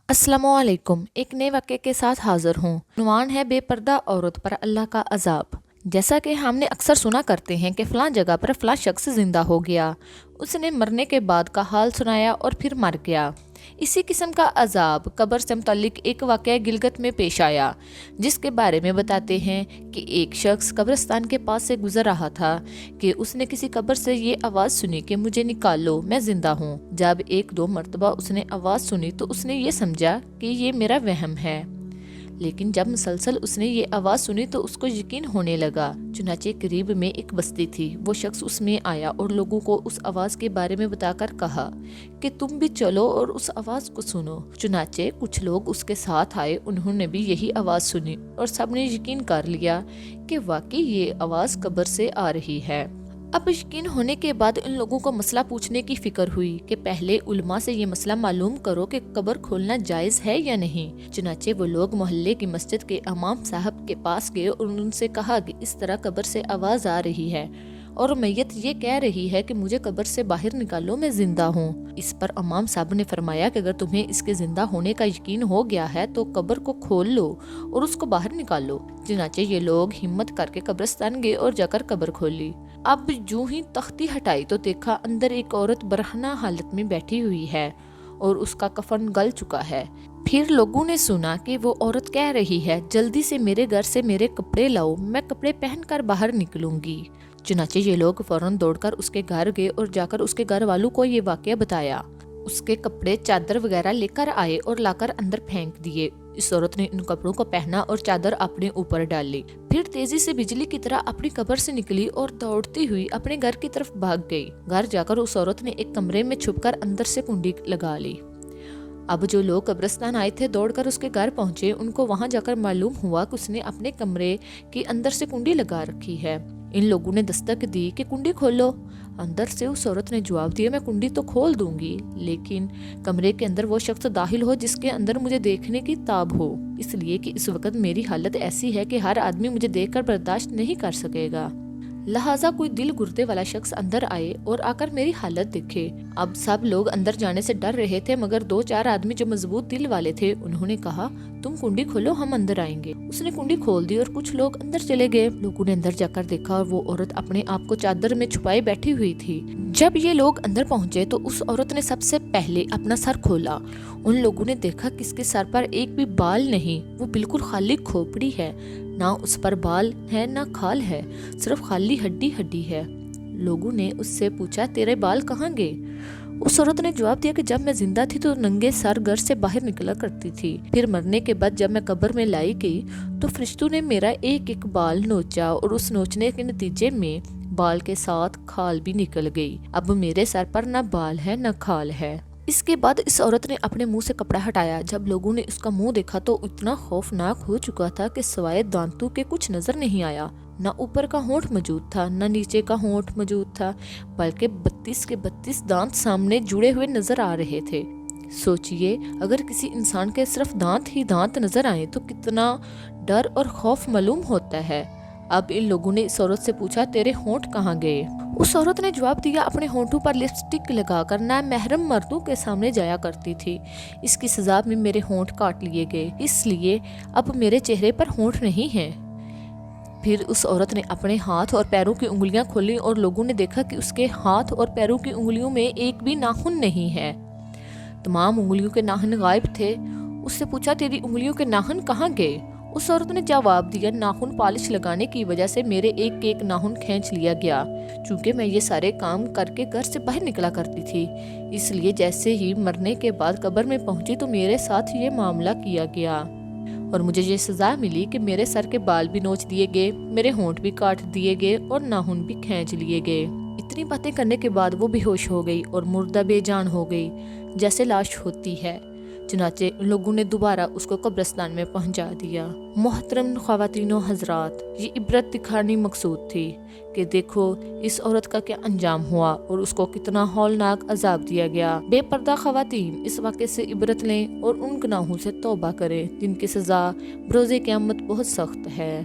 अस्सलामु अलैकुम। एक नए वाक़े के साथ हाजिर हूँ। उन्वान है बेपर्दा औरत पर अल्लाह का अजाब। जैसा कि हमने अक्सर सुना करते हैं कि फ़लाँ जगह पर फ़लाँ शख्स ज़िंदा हो गया, उसने मरने के बाद का हाल सुनाया और फिर मर गया। इसी किस्म का अजाब कब्र से मुतल्लिक एक वाक़या गिलगित में पेश आया, जिसके बारे में बताते हैं कि एक शख्स कब्रिस्तान के पास से गुजर रहा था कि उसने किसी कब्र से ये आवाज़ सुनी कि मुझे निकालो, मैं ज़िंदा हूँ। जब एक दो मरतबा उसने आवाज़ सुनी तो उसने ये समझा कि ये मेरा वहम है, लेकिन जब मुसलसल उसने ये आवाज़ सुनी तो उसको यकीन होने लगा। चुनाचे करीब में एक बस्ती थी। वो शख्स उसमें आया और लोगों को उस आवाज़ के बारे में बताकर कहा कि तुम भी चलो और उस आवाज़ को सुनो। चुनाचे कुछ लोग उसके साथ आए, उन्होंने भी यही आवाज़ सुनी और सबने यकीन कर लिया कि वाकई ये आवाज़ कब्र से आ रही है। अब यकीन होने के बाद इन लोगों को मसला पूछने की फिक्र हुई कि पहले उलमा से ये मसला मालूम करो कि कब्र खोलना जायज़ है या नहीं। चुनाचे वो लोग मोहल्ले की मस्जिद के इमाम साहब के पास गए और उनसे कहा कि इस तरह कब्र से आवाज़ आ रही है और मैयत ये कह रही है कि मुझे कब्र से बाहर निकालो, मैं जिंदा हूँ। इस पर इमाम साहब ने फरमाया कि अगर तुम्हें इसके जिंदा होने का यकीन हो गया है तो कब्र को खोल लो और उसको बाहर निकालो। चुनाचे ये लोग हिम्मत करके कब्रिस्तान गए और जाकर कब्र खोली। अब जूं ही तख्ती हटाई तो देखा अंदर एक औरत बरहना हालत में बैठी हुई है और उसका कफन गल चुका है। फिर लोगों ने सुना कि वो औरत कह रही है, जल्दी से मेरे घर से मेरे कपड़े लाओ, मैं कपड़े पहनकर बाहर निकलूंगी। चुनाचे ये लोग फौरन दौड़कर उसके घर गए और जाकर उसके घर वालों को ये वाकया बताया। उसके कपड़े चादर वगैरह लेकर आए और लाकर अंदर फेंक दिए। इस औरत ने इन कपड़ों को पहना और चादर अपने ऊपर डाली। फिर तेजी से बिजली की तरह अपनी कब्र से निकली और दौड़ती हुई अपने घर की तरफ भाग गई। घर जाकर उस औरत ने एक कमरे में छुपकर अंदर से कुंडी लगा ली। अब जो लोग कब्रिस्तान आए थे दौड़कर उसके घर पहुंचे। उनको वहां जाकर मालूम हुआ कि उसने अपने कमरे के अंदर से कुंडी लगा रखी है। इन लोगों ने दस्तक दी कि कुंडी खोलो। अंदर से उस औरत ने जवाब दिया, मैं कुंडी तो खोल दूंगी, लेकिन कमरे के अंदर वो शख्स दाखिल हो जिसके अंदर मुझे देखने की ताब हो, इसलिए कि इस वक्त मेरी हालत ऐसी है कि हर आदमी मुझे देखकर बर्दाश्त नहीं कर सकेगा। लिहाजा कोई दिल गुर्दे वाला शख्स अंदर आए और आकर मेरी हालत देखे। अब सब लोग अंदर जाने से डर रहे थे, मगर दो चार आदमी जो मजबूत दिल वाले थे उन्होंने कहा, तुम कुंडी खोलो, हम अंदर आएंगे। उसने कुंडी खोल दी और कुछ लोग अंदर चले गए। लोगों ने अंदर जाकर देखा और वो औरत अपने आप को चादर में छुपाए बैठी हुई थी। जब ये लोग अंदर पहुंचे तो उस औरत ने सबसे पहले अपना सर खोला। उन लोगों ने देखा कि इसके सर पर एक भी बाल नहीं, वो बिल्कुल खाली खोपड़ी है, ना उस पर बाल है ना खाल है, सिर्फ खाली हड्डी हड्डी है। लोगों ने उससे पूछा, तेरे बाल कहाँ गए? उस औरत ने जवाब दिया कि जब मैं जिंदा थी तो नंगे सर घर से बाहर निकला करती थी, फिर मरने के बाद जब मैं कब्र में लाई गई तो फरिश्तों ने मेरा एक एक बाल नोचा और उस नोचने के नतीजे में बाल के साथ खाल भी निकल गई। अब मेरे सर पर ना बाल है ना खाल है। इसके बाद इस औरत ने अपने मुंह से कपड़ा हटाया। जब लोगों ने उसका मुंह देखा तो इतना खौफनाक हो चुका था कि सिवाय दांतों के कुछ नजर नहीं आया। न ऊपर का होंठ मौजूद था, न नीचे का होंठ मौजूद था, बल्कि 32 के 32 दांत सामने जुड़े हुए नजर आ रहे थे। सोचिए, अगर किसी इंसान के सिर्फ दांत ही दांत नजर आए तो कितना डर और खौफ मालूम होता है। अब इन लोगों ने इस औरत से पूछा, तेरे होंठ कहाँ गए? उस औरत ने जवाब दिया, अपने होंठों पर लिपस्टिक लगाकर ना महरम मर्दों के सामने जाया करती थी। इसकी सजा में मेरे होंठ काट लिए गए, इसलिए अब मेरे चेहरे पर होंठ नहीं हैं। फिर उस औरत ने अपने हाथ और पैरों की उंगलियां खोली और लोगों ने देखा कि उसके हाथ और पैरों की उंगलियों में एक भी नाखून नहीं है। तमाम उंगलियों के नाखून गायब थे। उससे पूछा, तेरी उंगलियों के नाखून कहाँ गए? उस औरत ने जवाब दिया, नाखून पॉलिश लगाने की वजह से मेरे एक एक नाखून खींच लिया गया। चूंकि मैं ये सारे काम करके घर से बाहर निकला करती थी, इसलिए जैसे ही मरने के बाद कब्र में पहुंची तो मेरे साथ ये मामला किया गया और मुझे ये सजा मिली कि मेरे सर के बाल भी नोच दिए गए, मेरे होंठ भी काट दिए गए और नाखून भी खींच लिए गए। इतनी बातें करने के बाद वो बेहोश हो गई और मुर्दा बेजान हो गई, जैसे लाश होती है। चुनाचे लोगों ने दोबारा उसको कब्रिस्तान में पहुंचा दिया। मोहतरम ख्वातीनो हजरात, ये इबरत दिखाने मकसूद थी कि देखो इस औरत का क्या अंजाम हुआ और उसको कितना हौलनाक अजाब दिया गया। बेपर्दा ख्वातीन इस वाक़े से इबरत लें और उन गुनाहों से तौबा करें जिनकी सज़ा बरोज़े क़यामत बहुत सख्त है।